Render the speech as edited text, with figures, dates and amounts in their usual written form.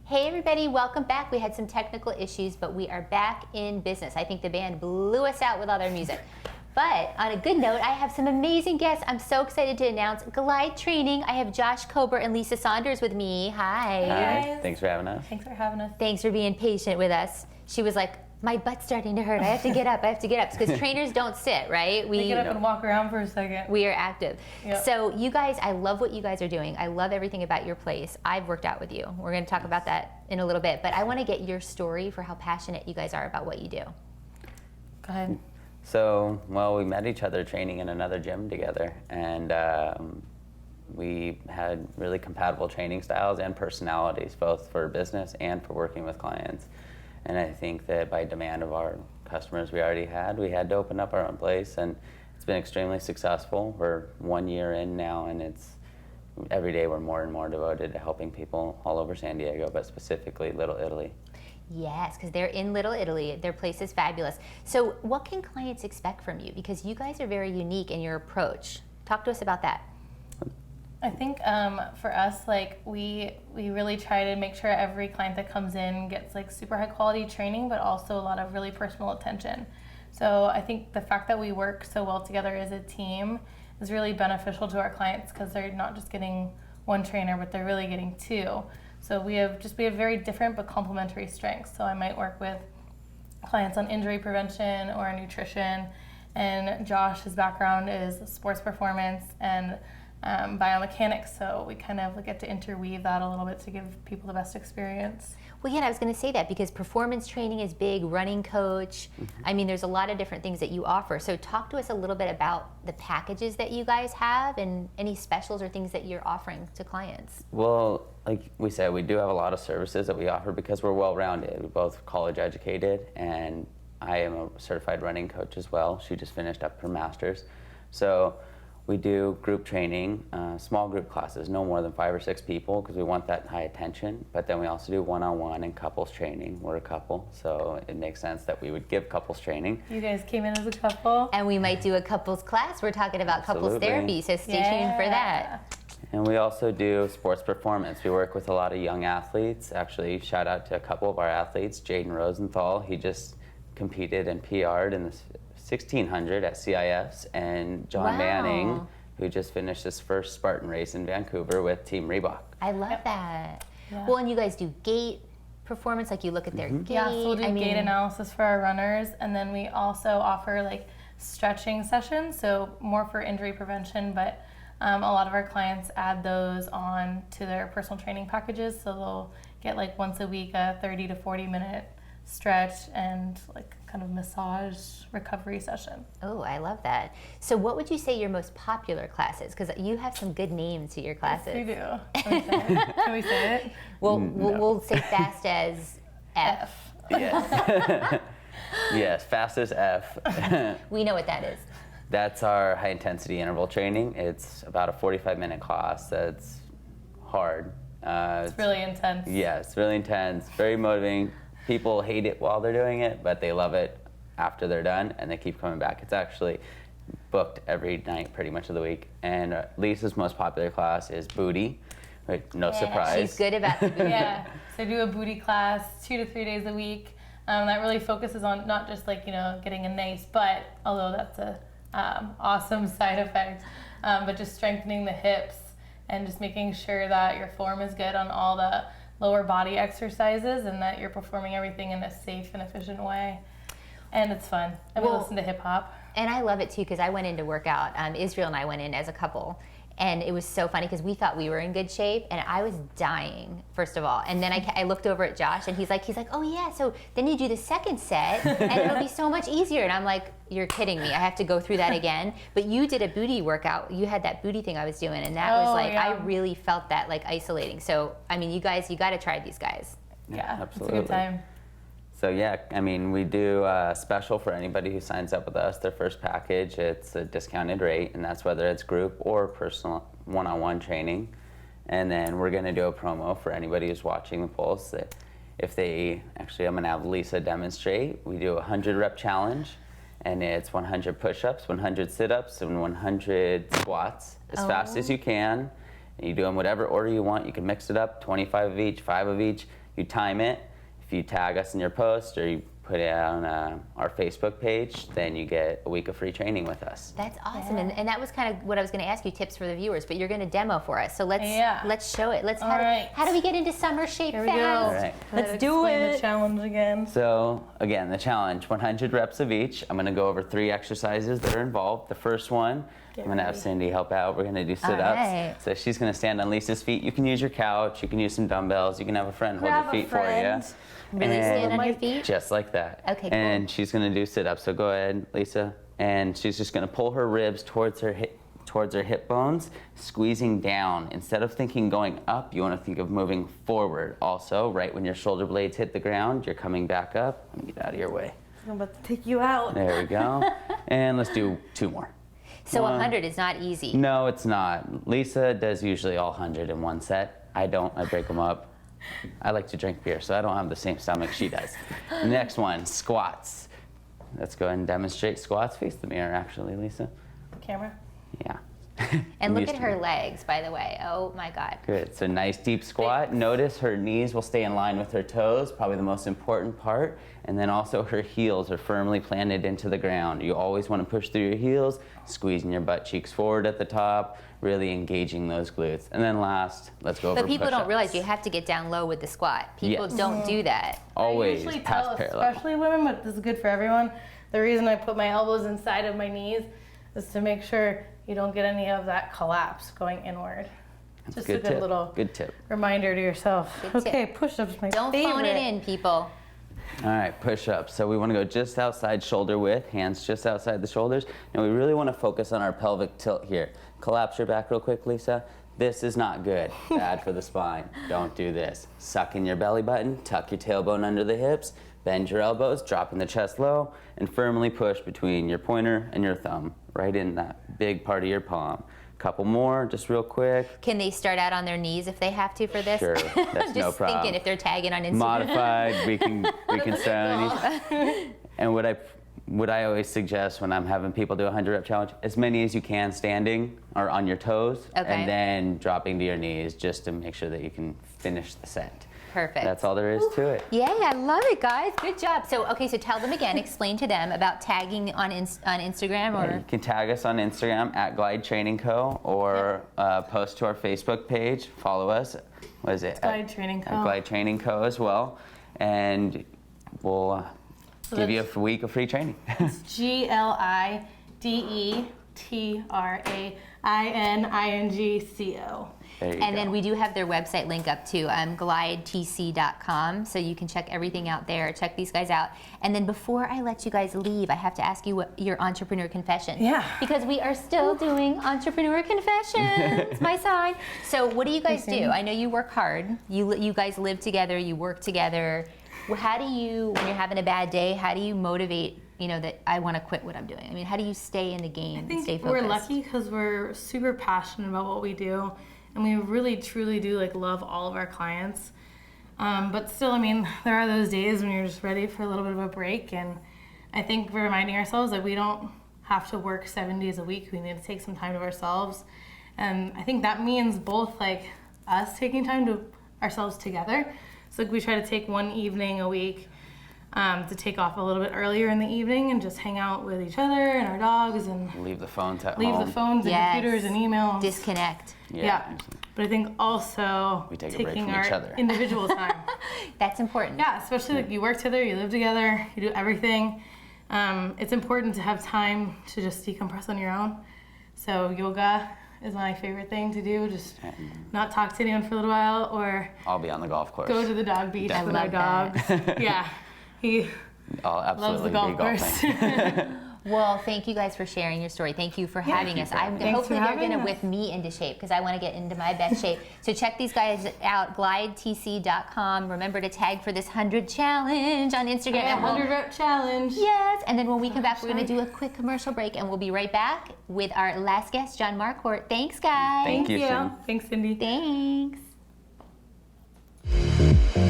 Hey everybody, welcome back. We had some technical issues, but we are back in business. I think the band blew us out with all their music. But on a good note, I have some amazing guests. I'm so excited to announce Glide Training. I have Josh Kober and Lisa Saunders with me. Hi. Hi. Thanks for having us. Thanks for having us. Thanks for being patient with us. She was like, my butt's starting to hurt. I have to get up. I have to get up. Because trainers don't sit, right? We get up and walk around for a second. We are active. Yep. So you guys, I love what you guys are doing. I love everything about your place. I've worked out with you. We're going to talk about that in a little bit. But I want to get your story for how passionate you guys are about what you do. Go ahead. So, well, we met each other training in another gym together. And we had really compatible training styles and personalities, both for business and for working with clients. And I think that by demand of our customers we had to open up our own place, and it's been extremely successful. We're 1 year in now, and it's every day we're more and more devoted to helping people all over San Diego, but specifically Little Italy. Yes, because they're in Little Italy. Their place is fabulous. So what can clients expect from you? Because you guys are very unique in your approach. Talk to us about that. I think for us, like we really try to make sure every client that comes in gets like super high quality training, but also a lot of really personal attention. So I think the fact that we work so well together as a team is really beneficial to our clients, because they're not just getting one trainer, but they're really getting two. So we have very different but complementary strengths. So I might work with clients on injury prevention or nutrition, and Josh's background is sports performance and biomechanics, so we kind of get to interweave that a little bit to give people the best experience. Well, yeah, I was going to say that because performance training is big, running coach. I mean, there's a lot of different things that you offer. So talk to us a little bit about the packages that you guys have and any specials or things that you're offering to clients. Well, like we said, we do have a lot of services that we offer because we're well-rounded. We're both college educated, and I am a certified running coach as well. She just finished up her master's. So we do group training, small group classes, no more than 5 or 6 people, because we want that high attention. But then we also do one-on-one and couples training. We're a couple, so it makes sense that we would give couples training. You guys came in as a couple. And we might do a couples class. We're talking about couples therapy, so stay tuned for that. And we also do sports performance. We work with a lot of young athletes. Actually, shout out to a couple of our athletes. Jaden Rosenthal, he just competed and PR'd in the 1600 at CIFs, and John Manning, who just finished his first Spartan race in Vancouver with Team Reebok. I love that. Yeah. Well, and you guys do gait performance, like you look at their gait. Yeah, so we'll do gait analysis for our runners, and then we also offer like stretching sessions, so more for injury prevention, but a lot of our clients add those on to their personal training packages, so they'll get like once a week a 30 to 40 minute stretch and like kind of massage recovery session. Oh, I love that. So what would you say your most popular class is? Because you have some good names to your classes. Yes, we do. Can we say it? Well, we'll say fast as F. Yes. Yes, fast as F. We know what that is. That's our high intensity interval training. It's about a 45-minute class that's hard. It's really intense. Yeah, it's really intense, very motivating. People hate it while they're doing it, but they love it after they're done, and they keep coming back. It's actually booked every night pretty much of the week. And Lisa's most popular class is booty. No surprise. She's good about the booty. Yeah, so I do a booty class 2 to 3 days a week. That really focuses on not just getting a nice butt, although that's a awesome side effect, but just strengthening the hips and just making sure that your form is good on all the lower body exercises and that you're performing everything in a safe and efficient way. And it's fun. And we listen to hip hop. And I love it too, because I went in to work out. Israel and I went in as a couple. And it was so funny because we thought we were in good shape, and I was dying, first of all. And then I looked over at Josh, and he's like, oh yeah, so then you do the second set, and it'll be so much easier. And I'm like, you're kidding me, I have to go through that again. But you did a booty workout. You had that booty thing I was doing, and that was like, I really felt that like isolating. So, I mean, you guys, you got to try these guys. Yeah, absolutely. It's a good time. So yeah, I mean, we do a special for anybody who signs up with us. Their first package, it's a discounted rate, and that's whether it's group or personal one-on-one training. And then we're going to do a promo for anybody who's watching the Pulse. If they, actually I'm going to have Lisa demonstrate. We do a 100 rep challenge, and it's 100 push-ups, 100 sit-ups, and 100 squats as fast as you can. And you do them whatever order you want. You can mix it up, 25 of each, 5 of each. You time it. If you tag us in your post or you put it on our Facebook page, then you get a week of free training with us. That's awesome, and that was kind of what I was going to ask you, tips for the viewers, but you're going to demo for us. So let's show it. How do we get into summer shape fast? All right. Let's do it. The challenge again. So again, the challenge, 100 reps of each. I'm going to go over 3 exercises that are involved. The first one, I'm going to have Cindy help out. We're going to do sit-ups. Right. So she's going to stand on Lisa's feet. You can use your couch. You can use some dumbbells. You can have a friend hold your feet for you. Really stand on your feet? Just like that. Okay, cool. And she's going to do sit-ups. So go ahead, Lisa. And she's just going to pull her ribs towards her hip bones, squeezing down. Instead of thinking going up, you want to think of moving forward. Also, right when your shoulder blades hit the ground, you're coming back up. Let me get out of your way. I'm about to take you out. There we go. And let's do 2 more. So 100 is not easy. No, it's not. Lisa does usually all 100 in one set. I don't. I break them up. I like to drink beer, so I don't have the same stomach she does. Next one, squats. Let's go ahead and demonstrate squats. Face the mirror, actually, Lisa. Camera. Yeah. And look at her legs, by the way. Oh my God. Good. So nice deep squat. Notice her knees will stay in line with her toes, probably the most important part. And then also her heels are firmly planted into the ground. You always want to push through your heels, squeezing your butt cheeks forward at the top, really engaging those glutes. And then last, let's go over But people push-ups. don't realize you have to get down low with the squat. People don't do that. Always I usually past tell, parallel. especially women, but this is good for everyone. The reason I put my elbows inside of my knees is to make sure you don't get any of that collapse going inward. That's Just a a good good tip. little Good tip. reminder to yourself. Good Okay, tip. push-ups, my Don't favorite. phone it in, people. All right, push-ups. So we want to go just outside shoulder width, hands just outside the shoulders. And we really want to focus on our pelvic tilt here. Collapse your back real quick, Lisa. This is not good. Bad for the spine. Don't do this. Suck in your belly button, tuck your tailbone under the hips, bend your elbows, dropping the chest low, and firmly push between your pointer and your thumb, right in that big part of your palm. Couple more, just real quick. Can they start out on their knees if they have to for this? Sure, that's no Just problem. thinking if they're tagging on Instagram. Modified, we can start on each. And what I always suggest when I'm having people do a 100-rep challenge, as many as you can standing or on your toes, Okay. and then dropping to your knees just to make sure that you can finish the set. Perfect. That's all there is to it. Yay, I love it, guys. Good job. So, okay, so tell them again, explain to them about tagging on Instagram or... You can tag us on Instagram at Glide Training Co. or post to our Facebook page. Follow us. What is it? Glide Training Co. At Glide Training Co. as well. And we'll give you a week of free training. GLIDETRAININGCO. And then we do have their website link up too, glidetc.com, so you can check everything out there. Check these guys out. And then before I let you guys leave, I have to ask you what your entrepreneur confession. Yeah. Because we are still doing entrepreneur confessions, my sign. So what do you guys do? I know you work hard. You guys live together. You work together. How do you, when you're having a bad day, how do you motivate, that I want to quit what I'm doing? I mean, how do you stay in the game and stay focused? We're lucky because we're super passionate about what we do. And we really, truly do love all of our clients. But still, there are those days when you're just ready for a little bit of a break. And I think we're reminding ourselves that we don't have to work 7 days a week. We need to take some time to ourselves. And I think that means both us taking time to ourselves together. So we try to take one evening a week to take off a little bit earlier in the evening and just hang out with each other and our dogs and Leave the phones at home. leave the phones and computers and emails. Disconnect. Yeah. But I think also We take a break taking from our each other. individual time. That's important. Yeah, especially you work together, you live together, you do everything. It's important to have time to just decompress on your own. So yoga is my favorite thing to do. Just not talk to anyone for a little while, or I'll be on the golf course. go to the dog beach with our love dogs. Yeah, he I'll loves the absolutely golf be course. golfing. Well, thank you guys for sharing your story. Thank you for having us. Thanks Hopefully for they're having going to us. whip me into shape because I want to get into my best shape. So check these guys out, glidetc.com. Remember to tag for this 100 challenge on Instagram. Yeah, And we'll- 100-rep challenge. Yes, and then when we come back, we're going to do a quick commercial break, and we'll be right back with our last guest, John Marquardt. Thanks, guys. Thank you, Cindy. Thanks, Cindy. Thanks.